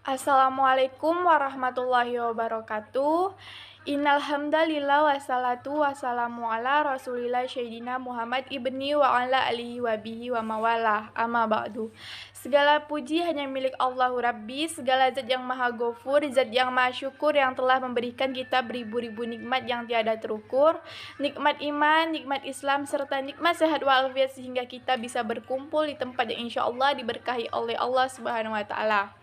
Assalamualaikum warahmatullahi wabarakatuh. Innal hamdalillah wassalatu wassalamu ala Rasulillah Sayyidina Muhammad ibni wa ala alihi wa bihi wa mawalah. Amma ba'du. Segala puji hanya milik Allah Rabbi, segala zat yang maha ghafur, zat yang maha syukur yang telah memberikan kita beribu-ribu nikmat yang tiada terukur, nikmat iman, nikmat Islam, serta nikmat sehat walafiat sehingga kita bisa berkumpul di tempat yang insya Allah diberkahi oleh Allah Subhanahu wa Ta'ala.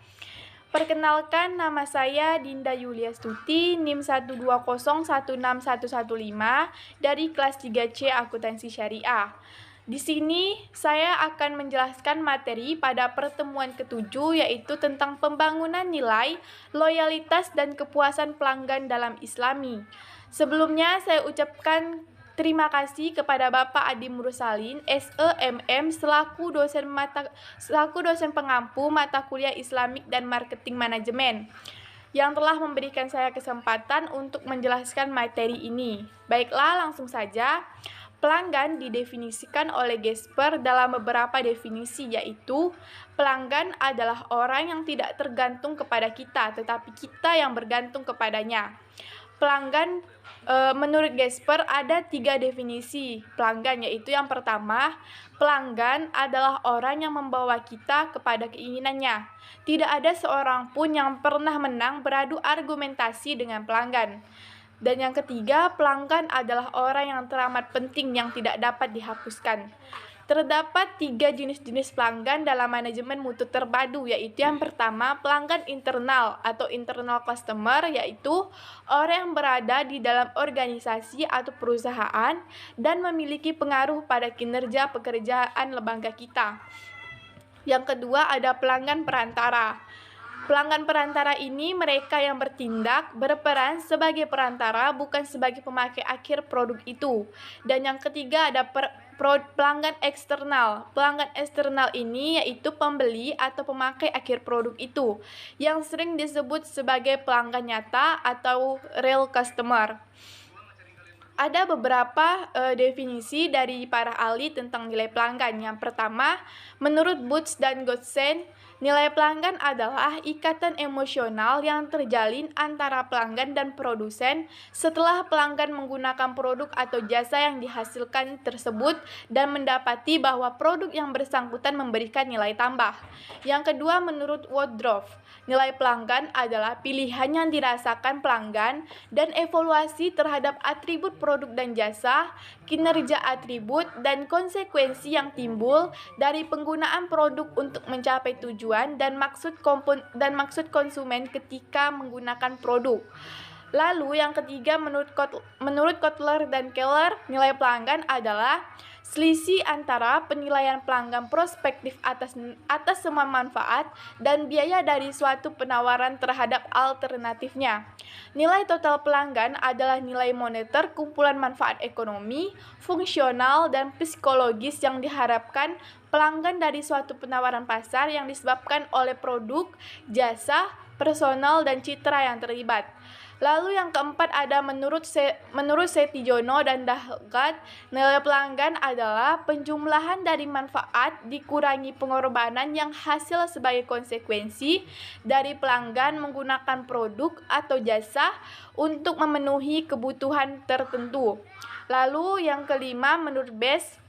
Perkenalkan, nama saya Dinda Yulia Stuti, NIM 120161115 dari kelas 3C Akuntansi Syariah. Di sini saya akan menjelaskan materi pada pertemuan ke-7 yaitu tentang pembangunan nilai, loyalitas dan kepuasan pelanggan dalam Islami. Sebelumnya saya ucapkan terima kasih kepada Bapak Adi Mursalin, SEMM selaku dosen pengampu mata kuliah Islamik dan Marketing Manajemen yang telah memberikan saya kesempatan untuk menjelaskan materi ini. Baiklah, langsung saja. Pelanggan didefinisikan oleh Gesper dalam beberapa definisi, yaitu pelanggan adalah orang yang tidak tergantung kepada kita, tetapi kita yang bergantung kepadanya. Pelanggan menurut Gesper ada 3 definisi pelanggan, yaitu yang pertama, pelanggan adalah orang yang membawa kita kepada keinginannya. Tidak ada seorang pun yang pernah menang beradu argumentasi dengan pelanggan. Dan yang ketiga, pelanggan adalah orang yang teramat penting yang tidak dapat dihapuskan. Terdapat 3 jenis-jenis pelanggan dalam manajemen mutu terpadu, yaitu yang pertama, pelanggan internal atau internal customer, yaitu orang yang berada di dalam organisasi atau perusahaan dan memiliki pengaruh pada kinerja pekerjaan lembaga kita. Yang kedua, ada pelanggan perantara. Pelanggan perantara ini mereka yang berperan sebagai perantara, bukan sebagai pemakai akhir produk itu. Dan yang ketiga ada pelanggan eksternal. Pelanggan eksternal ini yaitu pembeli atau pemakai akhir produk itu, yang sering disebut sebagai pelanggan nyata atau real customer. Ada beberapa definisi dari para ahli tentang nilai pelanggan. Yang pertama, menurut Boots dan Goldstein, nilai pelanggan adalah ikatan emosional yang terjalin antara pelanggan dan produsen setelah pelanggan menggunakan produk atau jasa yang dihasilkan tersebut dan mendapati bahwa produk yang bersangkutan memberikan nilai tambah. Yang kedua, menurut Woodruff, nilai pelanggan adalah pilihan yang dirasakan pelanggan dan evaluasi terhadap atribut produk dan jasa, kinerja atribut, dan konsekuensi yang timbul dari penggunaan produk untuk mencapai tujuan dan maksud konsumen ketika menggunakan produk. Lalu yang ketiga, menurut Kotler dan Keller, nilai pelanggan adalah selisih antara penilaian pelanggan prospektif atas semua manfaat dan biaya dari suatu penawaran terhadap alternatifnya. Nilai total pelanggan adalah nilai moneter kumpulan manfaat ekonomi, fungsional, dan psikologis yang diharapkan pelanggan dari suatu penawaran pasar yang disebabkan oleh produk, jasa, personal, dan citra yang terlibat. Lalu yang keempat ada menurut Setijono dan Dahgat, nilai pelanggan adalah penjumlahan dari manfaat dikurangi pengorbanan yang hasil sebagai konsekuensi dari pelanggan menggunakan produk atau jasa untuk memenuhi kebutuhan tertentu. Lalu yang kelima menurut Best,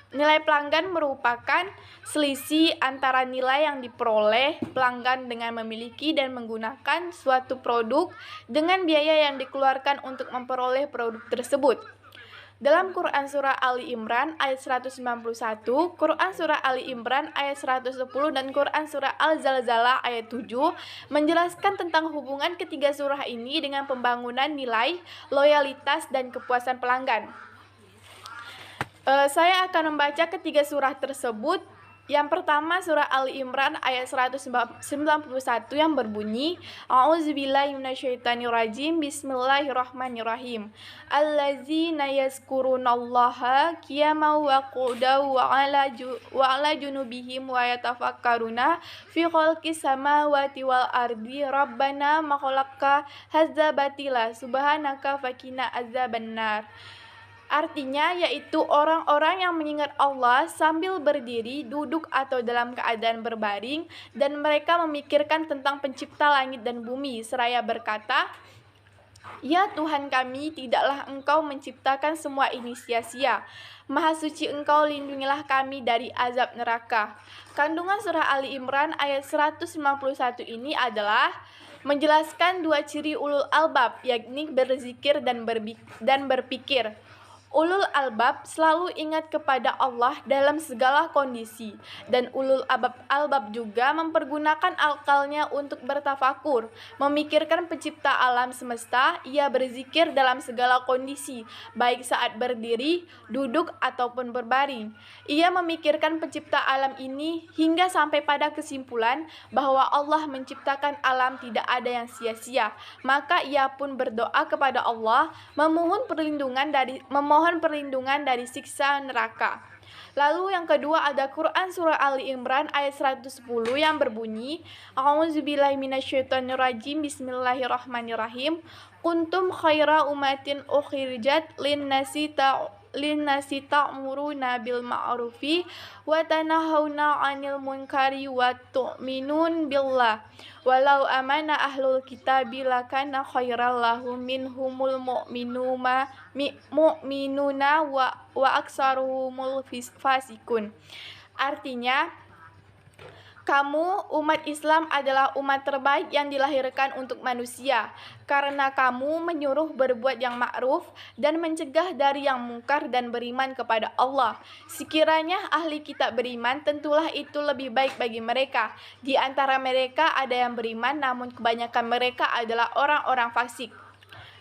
nilai pelanggan merupakan selisih antara nilai yang diperoleh pelanggan dengan memiliki dan menggunakan suatu produk dengan biaya yang dikeluarkan untuk memperoleh produk tersebut. Dalam Quran Surah Ali Imran ayat 191, Quran Surah Ali Imran ayat 110, dan Quran Surah Al-Zalzalah ayat 7 menjelaskan tentang hubungan ketiga surah ini dengan pembangunan nilai, loyalitas, dan kepuasan pelanggan. Saya akan membaca ketiga surah tersebut. Yang pertama, surah Ali Imran ayat 191 yang berbunyi, A'udzubillahi minasyaitonirrajim, Bismillahirrahmanirrahim. Allazina yazkurunallaha qiyaman wa qu'udan wa 'ala junubihim wa yatafakkaruna fi khalqis samawati wal ardi rabbana ma khalaqta hadza batila subhanaka faqina adzabannar. Artinya yaitu orang-orang yang mengingat Allah sambil berdiri, duduk atau dalam keadaan berbaring, dan mereka memikirkan tentang pencipta langit dan bumi seraya berkata, "Ya Tuhan kami, tidaklah Engkau menciptakan semua ini sia-sia. Maha suci Engkau, lindungilah kami dari azab neraka." Kandungan surah Ali Imran ayat 191 ini adalah menjelaskan dua ciri ulul albab, yakni berzikir dan berpikir. Ulul albab selalu ingat kepada Allah dalam segala kondisi, dan ulul albab juga mempergunakan akalnya untuk bertafakur, memikirkan pencipta alam semesta. Ia berzikir dalam segala kondisi, baik saat berdiri, duduk, ataupun berbaring. Ia memikirkan pencipta alam ini hingga sampai pada kesimpulan bahwa Allah menciptakan alam tidak ada yang sia-sia. Maka ia pun berdoa kepada Allah, memohon perlindungan dari siksa neraka. Lalu yang kedua ada Quran surah Ali Imran ayat 110 yang berbunyi, A'udzubillahi minasyaitonirrajim, Bismillahirrahmanirrahim. Kuntum khaira umatin ukhrijat linnasi ta'muruna bil ma'rufi wa tanahawna 'anil munkari wa tu'minun billah. Walau amana ahlul kitabi lakana khairal lahum minhumul mu'minuna wa aksaruhumul fasikun. Artinya, kamu, umat Islam, adalah umat terbaik yang dilahirkan untuk manusia, karena kamu menyuruh berbuat yang ma'ruf dan mencegah dari yang mungkar dan beriman kepada Allah. Sekiranya ahli kitab beriman, tentulah itu lebih baik bagi mereka. Di antara mereka ada yang beriman, namun kebanyakan mereka adalah orang-orang fasik.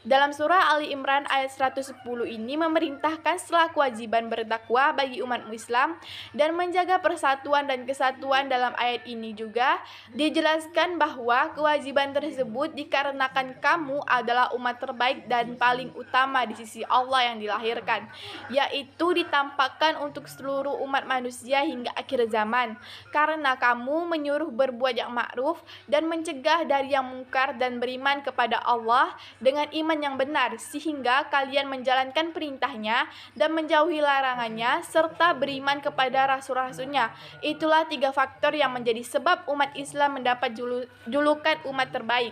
Dalam surah Ali Imran ayat 110 ini memerintahkan setelah kewajiban bertakwa bagi umat Islam dan menjaga persatuan dan kesatuan. Dalam ayat ini juga dijelaskan bahwa kewajiban tersebut dikarenakan kamu adalah umat terbaik dan paling utama di sisi Allah yang dilahirkan, yaitu ditampakkan untuk seluruh umat manusia hingga akhir zaman, karena kamu menyuruh berbuat yang ma'ruf dan mencegah dari yang mungkar dan beriman kepada Allah dengan iman yang benar, sehingga kalian menjalankan perintahnya dan menjauhi larangannya serta beriman kepada rasul-rasulnya. Itulah 3 faktor yang menjadi sebab umat Islam mendapat julukan umat terbaik.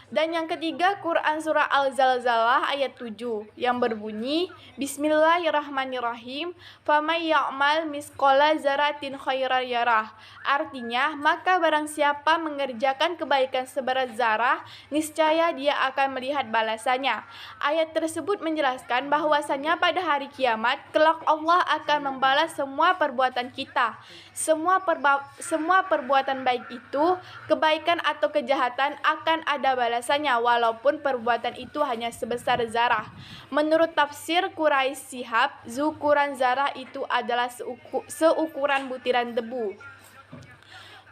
Dan yang ketiga, Quran surah Al-Zalzalah ayat 7 yang berbunyi, Bismillahirrahmanirrahim, "Famay ya'mal misqala dzarratin khairan yarah." Artinya, maka barang siapa mengerjakan kebaikan seberat zarah, niscaya dia akan melihat balasannya. Ayat tersebut menjelaskan bahwasanya pada hari kiamat kelak Allah akan membalas semua perbuatan kita. Semua perbuatan baik itu, kebaikan atau kejahatan, akan ada balasannya walaupun perbuatan itu hanya sebesar zarah. Menurut tafsir Quraisy Shihab, ukuran zarah itu adalah seukuran butiran debu.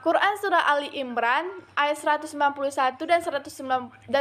Quran surah Ali Imran ayat 191 dan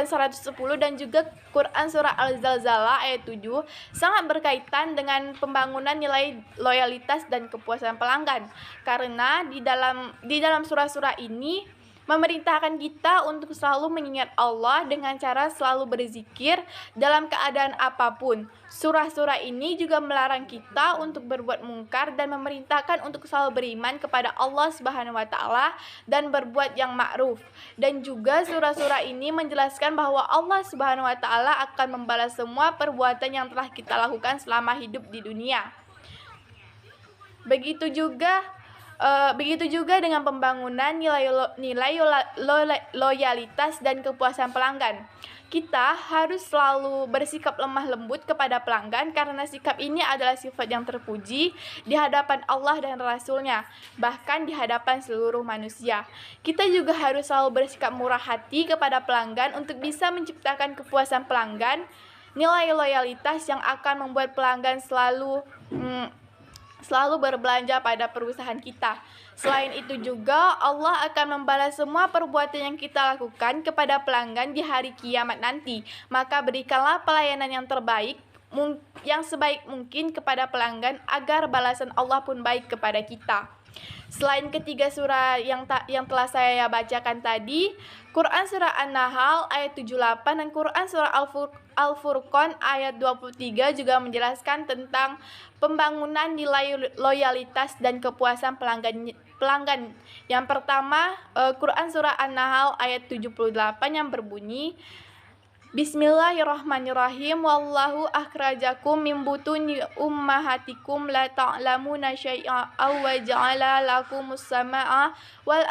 110 dan juga Quran surah Al-Zalzalah ayat 7 sangat berkaitan dengan pembangunan nilai loyalitas dan kepuasan pelanggan, karena di dalam surah-surah ini memerintahkan kita untuk selalu mengingat Allah dengan cara selalu berzikir dalam keadaan apapun. Surah-surah ini juga melarang kita untuk berbuat mungkar dan memerintahkan untuk selalu beriman kepada Allah Subhanahu wa taala dan berbuat yang ma'ruf. Dan juga surah-surah ini menjelaskan bahwa Allah Subhanahu wa taala akan membalas semua perbuatan yang telah kita lakukan selama hidup di dunia. Begitu juga dengan pembangunan nilai loyalitas dan kepuasan pelanggan. Kita harus selalu bersikap lemah lembut kepada pelanggan, karena sikap ini adalah sifat yang terpuji di hadapan Allah dan Rasul-Nya, bahkan di hadapan seluruh manusia. Kita juga harus selalu bersikap murah hati kepada pelanggan untuk bisa menciptakan kepuasan pelanggan, nilai loyalitas yang akan membuat pelanggan selalu berbelanja pada perusahaan kita. Selain itu juga Allah akan membalas semua perbuatan yang kita lakukan kepada pelanggan di hari kiamat nanti. Maka berikanlah pelayanan yang terbaik, yang sebaik mungkin kepada pelanggan, agar balasan Allah pun baik kepada kita. Selain ketiga surah yang telah saya bacakan tadi, Quran surah An-Nahl ayat 78 dan Quran surah Al-Furqan ayat 23 juga menjelaskan tentang pembangunan nilai loyalitas dan kepuasan pelanggan. Yang pertama, Quran surah An-Nahl ayat 78 yang berbunyi, Bismillahirrahmanirrahim. Wallahu akhrajakum min butuni ummahatikum la ta'lamuna syai'a wa ja'ala lakumus sama'a wal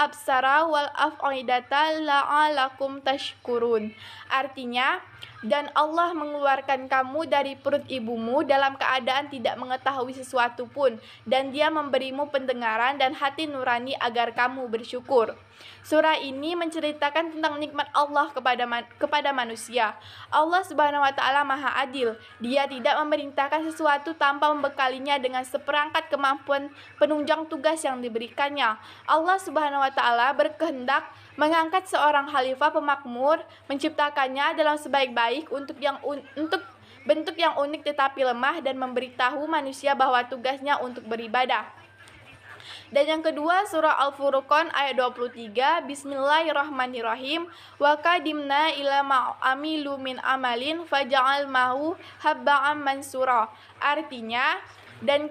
absara wal af'idata la'alakum tashkurun. Artinya, dan Allah mengeluarkan kamu dari perut ibumu dalam keadaan tidak mengetahui sesuatu pun, dan Dia memberimu pendengaran dan hati nurani agar kamu bersyukur. Surah ini menceritakan tentang nikmat Allah kepada manusia. Allah Subhanahu wa taala Maha Adil. Dia tidak memerintahkan sesuatu tanpa membekalinya dengan seperangkat kemampuan penunjang tugas yang diberikannya. Allah Subhanahu wa taala berkehendak mengangkat seorang khalifah pemakmur, menciptakannya dalam sebaik-baik untuk bentuk yang unik tetapi lemah, dan memberitahu manusia bahwa tugasnya untuk beribadah. Dan yang kedua, surah Al-Furqan ayat 23, Bismillahirrahmanirrahim, wa qadimna ila ma'amilu min amalin faja'alnahu habba'an mansura. Artinya, dan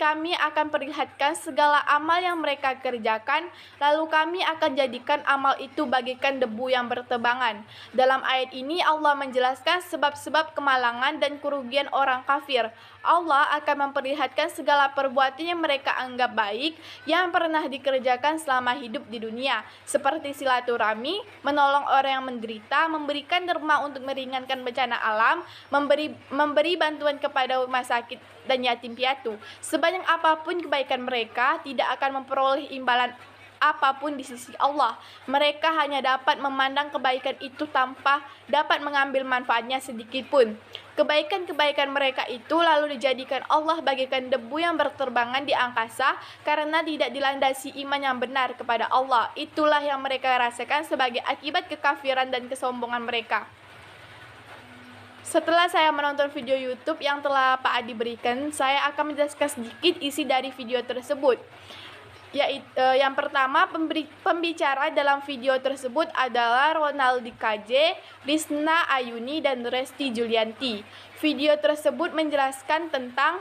kami akan perlihatkan segala amal yang mereka kerjakan, lalu kami akan jadikan amal itu bagaikan debu yang bertebangan. Dalam ayat ini Allah menjelaskan sebab-sebab kemalangan dan kerugian orang kafir. Allah akan memperlihatkan segala perbuatan yang mereka anggap baik yang pernah dikerjakan selama hidup di dunia, seperti silaturahmi, menolong orang yang menderita, memberikan derma untuk meringankan bencana alam, memberi bantuan kepada rumah sakit dan yatim piatu. Sebanyak apapun kebaikan mereka, tidak akan memperoleh imbalan apapun di sisi Allah. Mereka hanya dapat memandang kebaikan itu tanpa dapat mengambil manfaatnya sedikit pun. Kebaikan-kebaikan mereka itu lalu dijadikan Allah bagaikan debu yang berterbangan di angkasa karena tidak dilandasi iman yang benar kepada Allah. Itulah yang mereka rasakan sebagai akibat kekafiran dan kesombongan mereka. Setelah saya menonton video YouTube yang telah Pak Adi berikan, saya akan menjelaskan sedikit isi dari video tersebut. Yang pertama, pembicara dalam video tersebut adalah Ronaldi KJ, Rizna Ayuni, dan Resti Julianti. Video tersebut menjelaskan tentang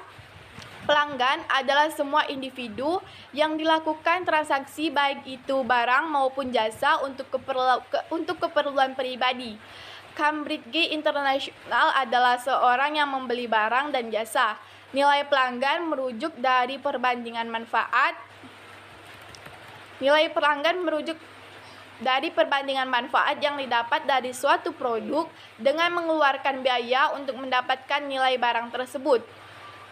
pelanggan adalah semua individu yang dilakukan transaksi baik itu barang maupun jasa untuk keperluan pribadi. Cambridge International adalah seorang yang membeli barang dan jasa. Nilai pelanggan merujuk dari perbandingan manfaat yang didapat dari suatu produk dengan mengeluarkan biaya untuk mendapatkan nilai barang tersebut.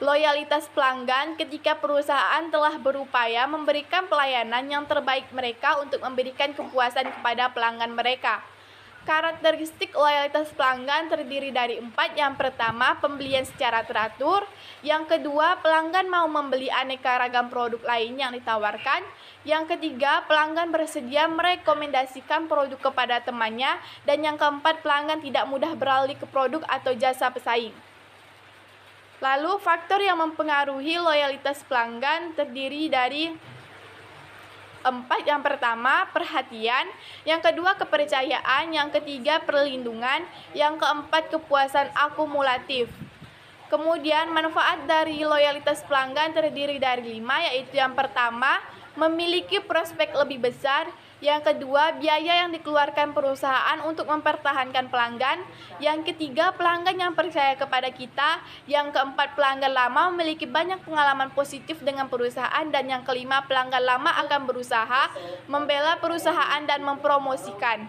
Loyalitas pelanggan ketika perusahaan telah berupaya memberikan pelayanan yang terbaik mereka untuk memberikan kepuasan kepada pelanggan mereka. Karakteristik loyalitas pelanggan terdiri dari 4. Yang pertama, pembelian secara teratur. Yang kedua, pelanggan mau membeli aneka ragam produk lain yang ditawarkan. Yang ketiga, pelanggan bersedia merekomendasikan produk kepada temannya. Dan yang keempat, pelanggan tidak mudah beralih ke produk atau jasa pesaing. Lalu, faktor yang mempengaruhi loyalitas pelanggan terdiri dari 4. Yang pertama, perhatian. Yang kedua, kepercayaan. Yang ketiga, perlindungan. Yang keempat, kepuasan akumulatif. Kemudian, manfaat dari loyalitas pelanggan terdiri dari 5, yaitu yang pertama, memiliki prospek lebih besar. Yang kedua, biaya yang dikeluarkan perusahaan untuk mempertahankan pelanggan. Yang ketiga, pelanggan yang percaya kepada kita. Yang keempat, pelanggan lama memiliki banyak pengalaman positif dengan perusahaan. Dan yang kelima, pelanggan lama akan berusaha membela perusahaan dan mempromosikan.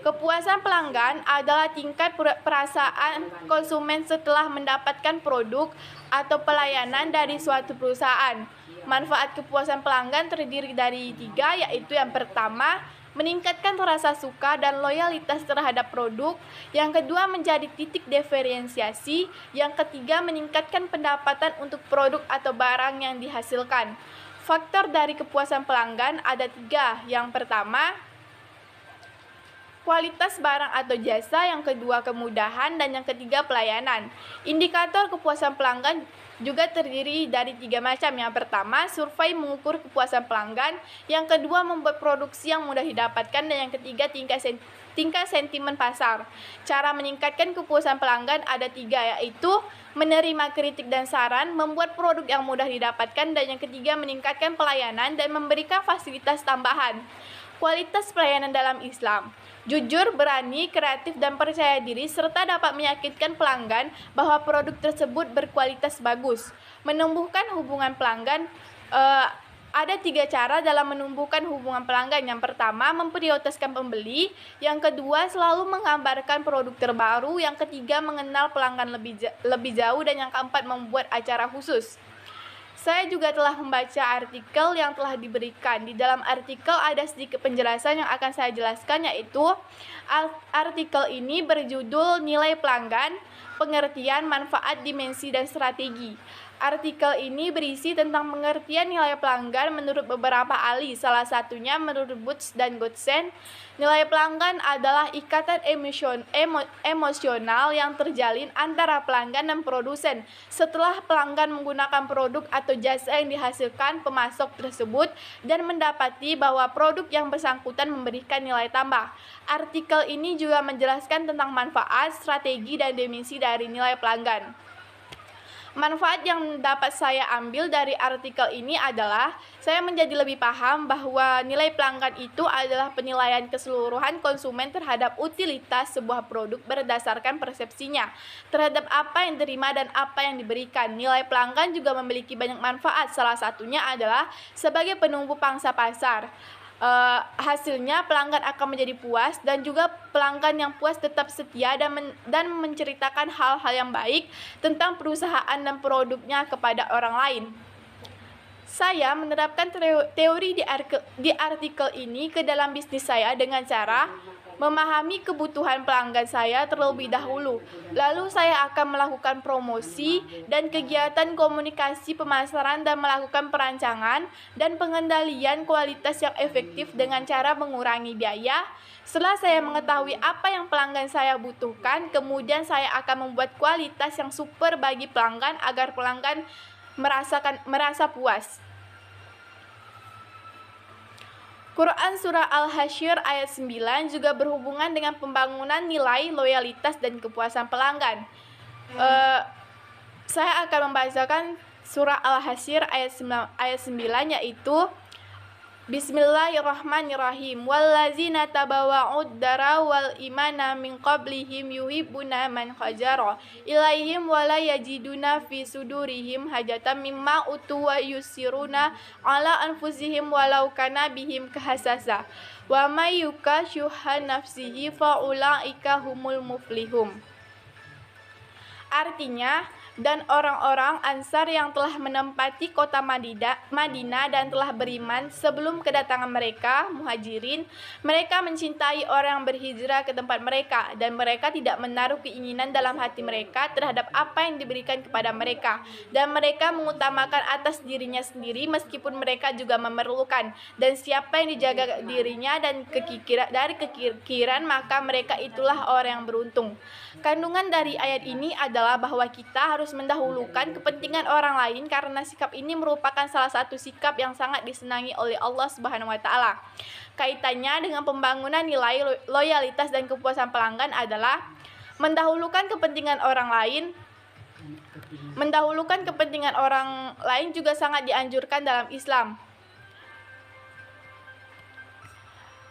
Kepuasan pelanggan adalah tingkat perasaan konsumen setelah mendapatkan produk atau pelayanan dari suatu perusahaan. Manfaat kepuasan pelanggan terdiri dari 3, yaitu yang pertama, meningkatkan rasa suka dan loyalitas terhadap produk. Yang kedua, menjadi titik diferensiasi. Yang ketiga, meningkatkan pendapatan untuk produk atau barang yang dihasilkan. Faktor dari kepuasan pelanggan ada 3. Yang pertama, kualitas barang atau jasa, yang kedua kemudahan, dan yang ketiga pelayanan. Indikator kepuasan pelanggan juga terdiri dari 3 macam. Yang pertama, survei mengukur kepuasan pelanggan. Yang kedua, membuat produksi yang mudah didapatkan. Dan yang ketiga, tingkat sentimen pasar. Cara meningkatkan kepuasan pelanggan ada 3, yaitu menerima kritik dan saran, membuat produk yang mudah didapatkan, dan yang ketiga, meningkatkan pelayanan dan memberikan fasilitas tambahan. Kualitas pelayanan dalam Islam: jujur, berani, kreatif, dan percaya diri, serta dapat meyakinkan pelanggan bahwa produk tersebut berkualitas bagus. Menumbuhkan hubungan pelanggan, ada 3 cara dalam menumbuhkan hubungan pelanggan. Yang pertama, memprioritaskan pembeli. Yang kedua, selalu menggambarkan produk terbaru. Yang ketiga, mengenal pelanggan lebih jauh. Dan yang keempat, membuat acara khusus. Saya juga telah membaca artikel yang telah diberikan. Di dalam artikel ada sedikit penjelasan yang akan saya jelaskan, yaitu artikel ini berjudul Nilai Pelanggan, Pengertian, Manfaat, Dimensi, dan Strategi. Artikel ini berisi tentang pengertian nilai pelanggan menurut beberapa ahli, salah satunya menurut Boots dan Goodsen. Nilai pelanggan adalah ikatan emosional yang terjalin antara pelanggan dan produsen setelah pelanggan menggunakan produk atau jasa yang dihasilkan pemasok tersebut dan mendapati bahwa produk yang bersangkutan memberikan nilai tambah. Artikel ini juga menjelaskan tentang manfaat, strategi, dan dimensi dari nilai pelanggan. Manfaat yang dapat saya ambil dari artikel ini adalah saya menjadi lebih paham bahwa nilai pelanggan itu adalah penilaian keseluruhan konsumen terhadap utilitas sebuah produk berdasarkan persepsinya terhadap apa yang diterima dan apa yang diberikan. Nilai pelanggan juga memiliki banyak manfaat, salah satunya adalah sebagai penumbuh pangsa pasar. Hasilnya pelanggan akan menjadi puas, dan juga pelanggan yang puas tetap setia dan menceritakan hal-hal yang baik tentang perusahaan dan produknya kepada orang lain. Saya menerapkan teori di artikel ini ke dalam bisnis saya dengan cara memahami kebutuhan pelanggan saya terlebih dahulu. Lalu saya akan melakukan promosi dan kegiatan komunikasi pemasaran dan melakukan perancangan dan pengendalian kualitas yang efektif dengan cara mengurangi biaya. Setelah saya mengetahui apa yang pelanggan saya butuhkan, kemudian saya akan membuat kualitas yang super bagi pelanggan agar pelanggan merasa puas. Quran Surah Al-Hasyr ayat 9 juga berhubungan dengan pembangunan nilai, loyalitas, dan kepuasan pelanggan. Saya akan membacakan Surah Al-Hasyr ayat 9, yaitu Bismillahirrahmanirrahim. Wallazina tabawwa'ud dara wal imana min qablihim yuhibbuna man hajara ilaihim wa la yajiduna fi sudurihim hajatan mimma utu wa yusiruna ala anfusihim walau kana bihim kahasasa wa may yukashuha nafsihi fa ulaika humul muflihun. Artinya, dan orang-orang Ansar yang telah menempati kota Madinah dan telah beriman sebelum kedatangan mereka, Muhajirin, mereka mencintai orang yang berhijrah ke tempat mereka, dan mereka tidak menaruh keinginan dalam hati mereka terhadap apa yang diberikan kepada mereka, dan mereka mengutamakan atas dirinya sendiri meskipun mereka juga memerlukan, dan siapa yang dijaga dirinya dan dari kekikiran, maka mereka itulah orang yang beruntung. Kandungan dari ayat ini adalah bahwa kita harus mendahulukan kepentingan orang lain karena sikap ini merupakan salah satu sikap yang sangat disenangi oleh Allah Subhanahu wa taala. Kaitannya dengan pembangunan nilai, loyalitas, dan kepuasan pelanggan adalah mendahulukan kepentingan orang lain. Mendahulukan kepentingan orang lain juga sangat dianjurkan dalam Islam.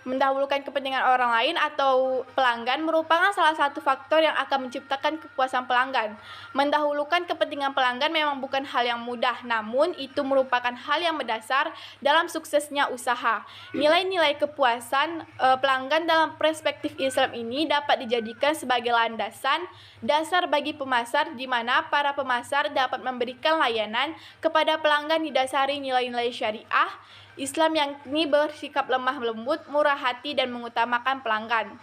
Mendahulukan kepentingan orang lain atau pelanggan merupakan salah satu faktor yang akan menciptakan kepuasan pelanggan. Mendahulukan kepentingan pelanggan memang bukan hal yang mudah, namun itu merupakan hal yang mendasar dalam suksesnya usaha. Nilai-nilai kepuasan pelanggan dalam perspektif Islam ini dapat dijadikan sebagai landasan dasar bagi pemasar, di mana para pemasar dapat memberikan layanan kepada pelanggan didasari nilai-nilai syariah Islam yang ini bersikap lemah lembut, murah hati, dan mengutamakan pelanggan.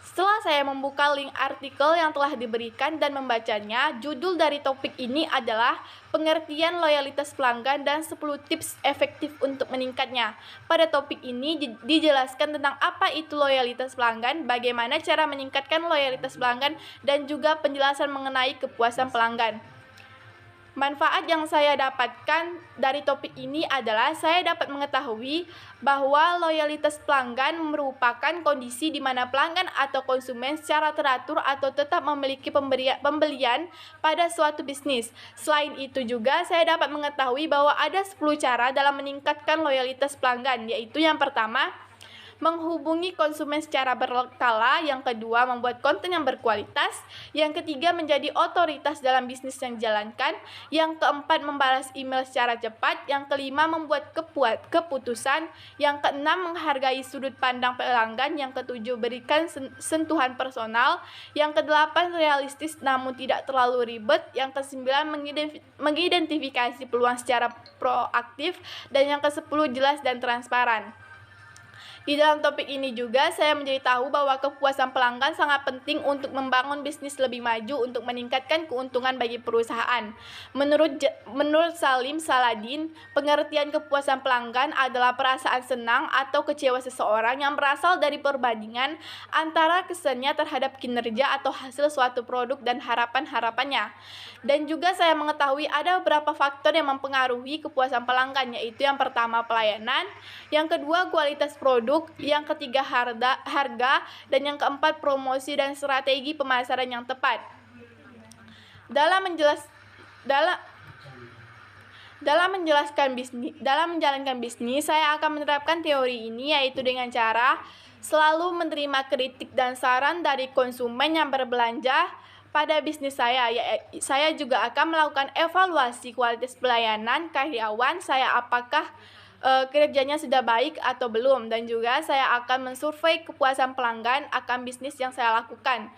Setelah saya membuka link artikel yang telah diberikan dan membacanya, judul dari topik ini adalah pengertian loyalitas pelanggan dan 10 tips efektif untuk meningkatnya. Pada topik ini dijelaskan tentang apa itu loyalitas pelanggan, bagaimana cara meningkatkan loyalitas pelanggan, dan juga penjelasan mengenai kepuasan pelanggan. Manfaat yang saya dapatkan dari topik ini adalah saya dapat mengetahui bahwa loyalitas pelanggan merupakan kondisi di mana pelanggan atau konsumen secara teratur atau tetap memiliki pembelian pada suatu bisnis. Selain itu juga saya dapat mengetahui bahwa ada 10 cara dalam meningkatkan loyalitas pelanggan, yaitu yang pertama, menghubungi konsumen secara berkala, yang kedua membuat konten yang berkualitas, yang ketiga menjadi otoritas dalam bisnis yang dijalankan, yang keempat membalas email secara cepat, yang kelima membuat keputusan, yang keenam menghargai sudut pandang pelanggan, yang ketujuh berikan sentuhan personal, yang kedelapan realistis namun tidak terlalu ribet, yang kesembilan mengidentifikasi peluang secara proaktif, dan yang kesepuluh jelas dan transparan. Di dalam topik ini juga saya menjadi tahu bahwa kepuasan pelanggan sangat penting untuk membangun bisnis lebih maju untuk meningkatkan keuntungan bagi perusahaan. Menurut Salim Saladin, pengertian kepuasan pelanggan adalah perasaan senang atau kecewa seseorang yang berasal dari perbandingan antara kesannya terhadap kinerja atau hasil suatu produk dan harapan-harapannya. Dan juga saya mengetahui ada beberapa faktor yang mempengaruhi kepuasan pelanggan, yaitu yang pertama pelayanan, yang kedua kualitas produk, yang ketiga harga, dan yang keempat promosi dan strategi pemasaran yang tepat. Dalam menjalankan bisnis, saya akan menerapkan teori ini, yaitu dengan cara selalu menerima kritik dan saran dari konsumen yang berbelanja pada bisnis saya. Saya juga akan melakukan evaluasi kualitas pelayanan karyawan saya, apakah kerjanya sudah baik atau belum, dan juga saya akan mensurvei kepuasan pelanggan akan bisnis yang saya lakukan.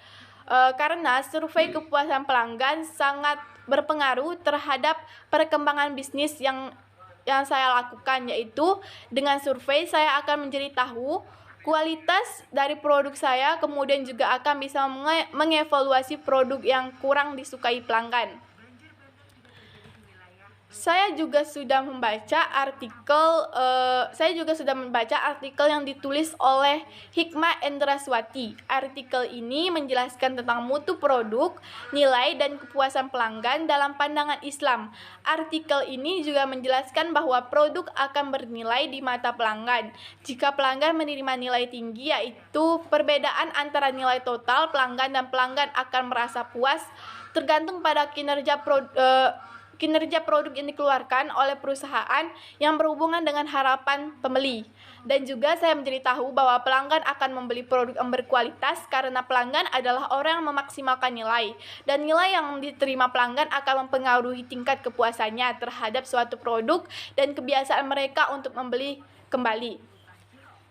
Karena survei kepuasan pelanggan sangat berpengaruh terhadap perkembangan bisnis yang saya lakukan, yaitu dengan survei saya akan menjadi tahu kualitas dari produk saya, kemudian juga akan bisa mengevaluasi produk yang kurang disukai pelanggan. Saya juga sudah membaca artikel yang ditulis oleh Hikmah Endraswati. Artikel ini menjelaskan tentang mutu produk, nilai, dan kepuasan pelanggan dalam pandangan Islam. Artikel ini juga menjelaskan bahwa produk akan bernilai di mata pelanggan jika pelanggan menerima nilai tinggi, yaitu perbedaan antara nilai total pelanggan dan pelanggan akan merasa puas tergantung pada kinerja produk yang dikeluarkan oleh perusahaan yang berhubungan dengan harapan pembeli. Dan juga saya menjadi tahu bahwa pelanggan akan membeli produk yang berkualitas karena pelanggan adalah orang yang memaksimalkan nilai, dan nilai yang diterima pelanggan akan mempengaruhi tingkat kepuasannya terhadap suatu produk dan kebiasaan mereka untuk membeli kembali.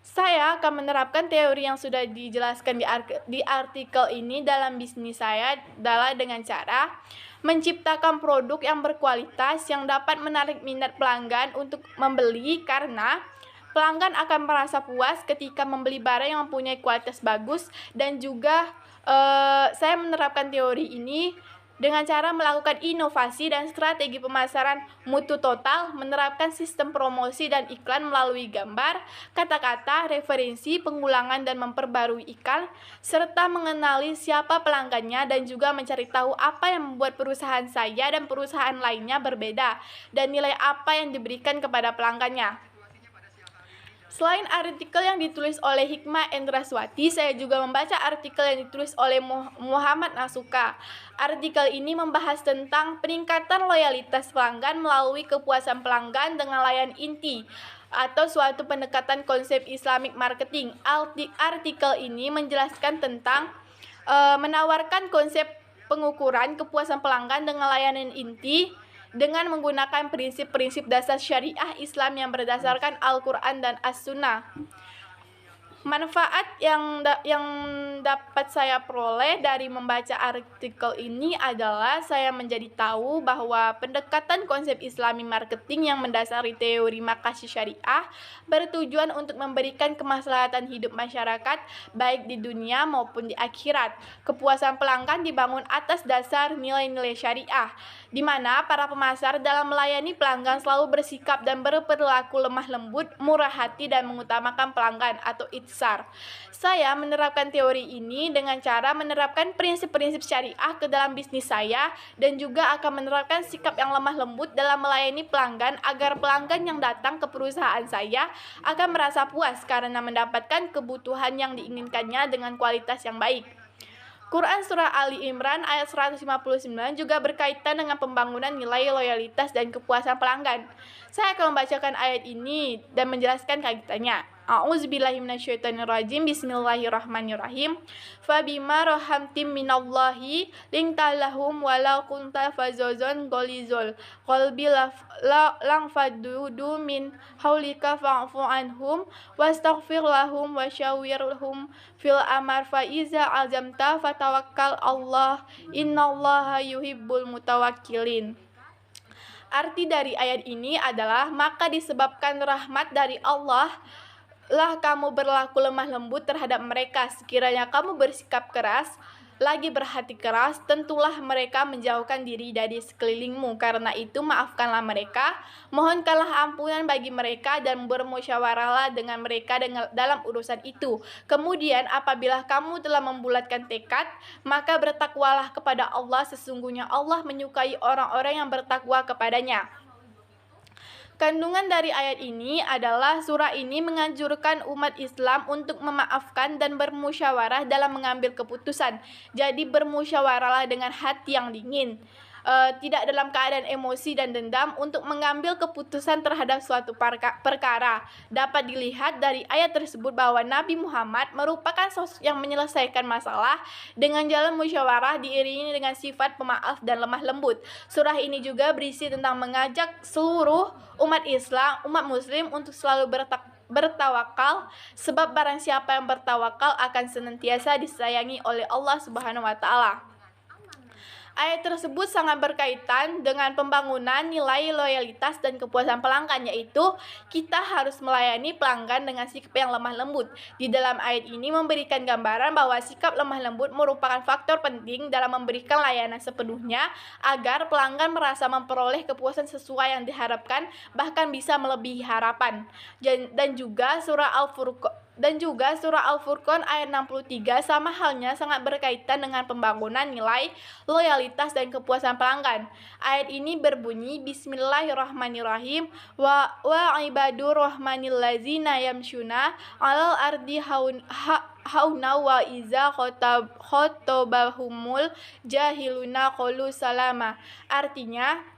Saya akan menerapkan teori yang sudah dijelaskan di artikel ini dalam bisnis saya adalah dengan cara menciptakan produk yang berkualitas yang dapat menarik minat pelanggan untuk membeli, karena pelanggan akan merasa puas ketika membeli barang yang mempunyai kualitas bagus. Dan juga saya menerapkan teori ini dengan cara melakukan inovasi dan strategi pemasaran mutu total, menerapkan sistem promosi dan iklan melalui gambar, kata-kata, referensi, pengulangan, dan memperbarui iklan, serta mengenali siapa pelanggannya dan juga mencari tahu apa yang membuat perusahaan saya dan perusahaan lainnya berbeda, dan nilai apa yang diberikan kepada pelanggannya. Selain artikel yang ditulis oleh Hikmah Endraswati, saya juga membaca artikel yang ditulis oleh Muhammad Nasuka. Artikel ini membahas tentang peningkatan loyalitas pelanggan melalui kepuasan pelanggan dengan layanan inti atau suatu pendekatan konsep Islamic marketing. Artikel ini menjelaskan tentang menawarkan konsep pengukuran kepuasan pelanggan dengan layanan inti dengan menggunakan prinsip-prinsip dasar syariah Islam yang berdasarkan Al-Quran dan As-Sunnah. Manfaat yang dapat saya peroleh dari membaca artikel ini adalah saya menjadi tahu bahwa pendekatan konsep Islami marketing yang mendasari teori makasih syariah bertujuan untuk memberikan kemaslahatan hidup masyarakat baik di dunia maupun di akhirat. Kepuasan pelanggan dibangun atas dasar nilai-nilai syariah, di mana para pemasar dalam melayani pelanggan selalu bersikap dan berperilaku lemah lembut, murah hati, dan mengutamakan pelanggan atau itsar. Saya menerapkan teori ini dengan cara menerapkan prinsip-prinsip syariah ke dalam bisnis saya dan juga akan menerapkan sikap yang lemah lembut dalam melayani pelanggan agar pelanggan yang datang ke perusahaan saya akan merasa puas karena mendapatkan kebutuhan yang diinginkannya dengan kualitas yang baik. Quran Surah Ali Imran ayat 159 juga berkaitan dengan pembangunan nilai loyalitas dan kepuasan pelanggan. Saya akan membacakan ayat ini dan menjelaskan kaitannya. A'udzubillahi minasyaitonirrajim. Bismillahirrahmanirrahim. Fabima rahamtim minallahi lintalahum walau kunta fazozon golizol qalbi lang fadudu min haulika fa'fu anhum wastaghfir lahum wasyawirhum fil amar fa iza azamta fatawakkal Allah innallaha yuhibbul mutawakkilin. Arti dari ayat ini adalah maka disebabkan rahmat dari Allah lah kamu berlaku lemah lembut terhadap mereka. Sekiranya kamu bersikap keras, lagi berhati keras, tentulah mereka menjauhkan diri dari sekelilingmu. Karena itu maafkanlah mereka, mohonkanlah ampunan bagi mereka, dan bermusyawarahlah dengan mereka dalam urusan itu. Kemudian apabila kamu telah membulatkan tekad, maka bertakwalah kepada Allah. Sesungguhnya Allah menyukai orang-orang yang bertakwa kepadanya. Kandungan dari ayat ini adalah surah ini menganjurkan umat Islam untuk memaafkan dan bermusyawarah dalam mengambil keputusan. Jadi bermusyawarahlah dengan hati yang dingin, tidak dalam keadaan emosi dan dendam untuk mengambil keputusan terhadap suatu perkara. Dapat dilihat dari ayat tersebut bahwa Nabi Muhammad merupakan sosok yang menyelesaikan masalah dengan jalan musyawarah diiringi dengan sifat pemaaf dan lemah lembut. Surah ini juga berisi tentang mengajak seluruh umat Islam, umat muslim untuk selalu bertawakal, sebab barang siapa yang bertawakal akan senantiasa disayangi oleh Allah Subhanahu wa taala. Ayat tersebut sangat berkaitan dengan pembangunan nilai loyalitas dan kepuasan pelanggan, yaitu kita harus melayani pelanggan dengan sikap yang lemah lembut. Di dalam ayat ini memberikan gambaran bahwa sikap lemah lembut merupakan faktor penting dalam memberikan layanan sepenuhnya agar pelanggan merasa memperoleh kepuasan sesuai yang diharapkan, bahkan bisa melebihi harapan. Dan juga surah Al-Furqan ayat 63 sama halnya sangat berkaitan dengan pembangunan nilai loyalitas dan kepuasan pelanggan. Ayat ini berbunyi Bismillahirrahmanirrahim wa ibadur rahmanil ladzina yamshuna 'alal ardi hauna wa iza khotabahumul jahiluna qalu salama. Artinya,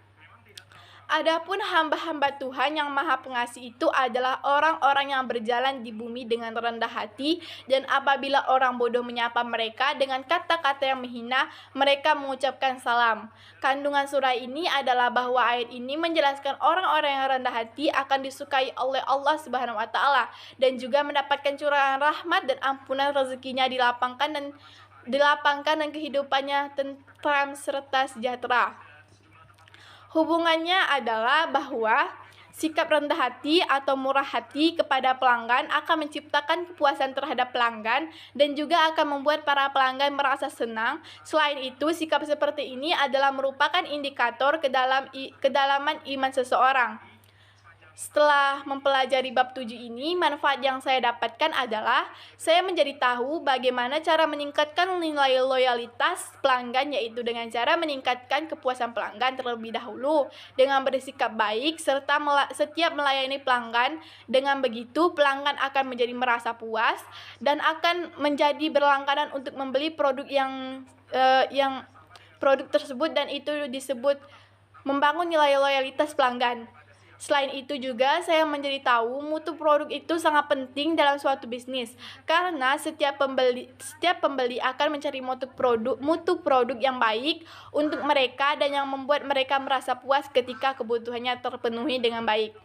adapun hamba-hamba Tuhan yang Maha Pengasih itu adalah orang-orang yang berjalan di bumi dengan rendah hati, dan apabila orang bodoh menyapa mereka dengan kata-kata yang menghina, mereka mengucapkan salam. Kandungan surah ini adalah bahwa ayat ini menjelaskan orang-orang yang rendah hati akan disukai oleh Allah Subhanahu wa taala dan juga mendapatkan curahan rahmat dan ampunan, rezekinya dilapangkan dan kehidupannya tentram serta sejahtera. Hubungannya adalah bahwa sikap rendah hati atau murah hati kepada pelanggan akan menciptakan kepuasan terhadap pelanggan dan juga akan membuat para pelanggan merasa senang. Selain itu, sikap seperti ini adalah merupakan indikator kedalaman iman seseorang. Setelah mempelajari bab 7 ini, manfaat yang saya dapatkan adalah saya menjadi tahu bagaimana cara meningkatkan nilai loyalitas pelanggan, yaitu dengan cara meningkatkan kepuasan pelanggan terlebih dahulu dengan bersikap baik serta setiap melayani pelanggan. Dengan begitu, pelanggan akan menjadi merasa puas dan akan menjadi berlangganan untuk membeli produk yang produk tersebut, dan itu disebut membangun nilai loyalitas pelanggan. Selain itu juga saya menjadi tahu mutu produk itu sangat penting dalam suatu bisnis, karena setiap pembeli akan mencari mutu produk yang baik untuk mereka dan yang membuat mereka merasa puas ketika kebutuhannya terpenuhi dengan baik.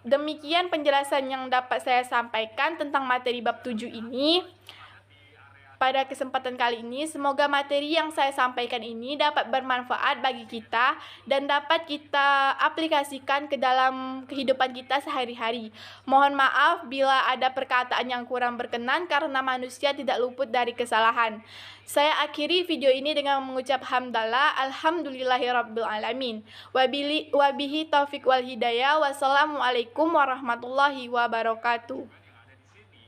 Demikian penjelasan yang dapat saya sampaikan tentang materi bab 7 ini. Pada kesempatan kali ini, semoga materi yang saya sampaikan ini dapat bermanfaat bagi kita dan dapat kita aplikasikan ke dalam kehidupan kita sehari-hari. Mohon maaf bila ada perkataan yang kurang berkenan karena manusia tidak luput dari kesalahan. Saya akhiri video ini dengan mengucap hamdalah, alhamdulillahirrabbilalamin. Wabihi taufiq wal hidayah. Wassalamualaikum warahmatullahi wabarakatuh.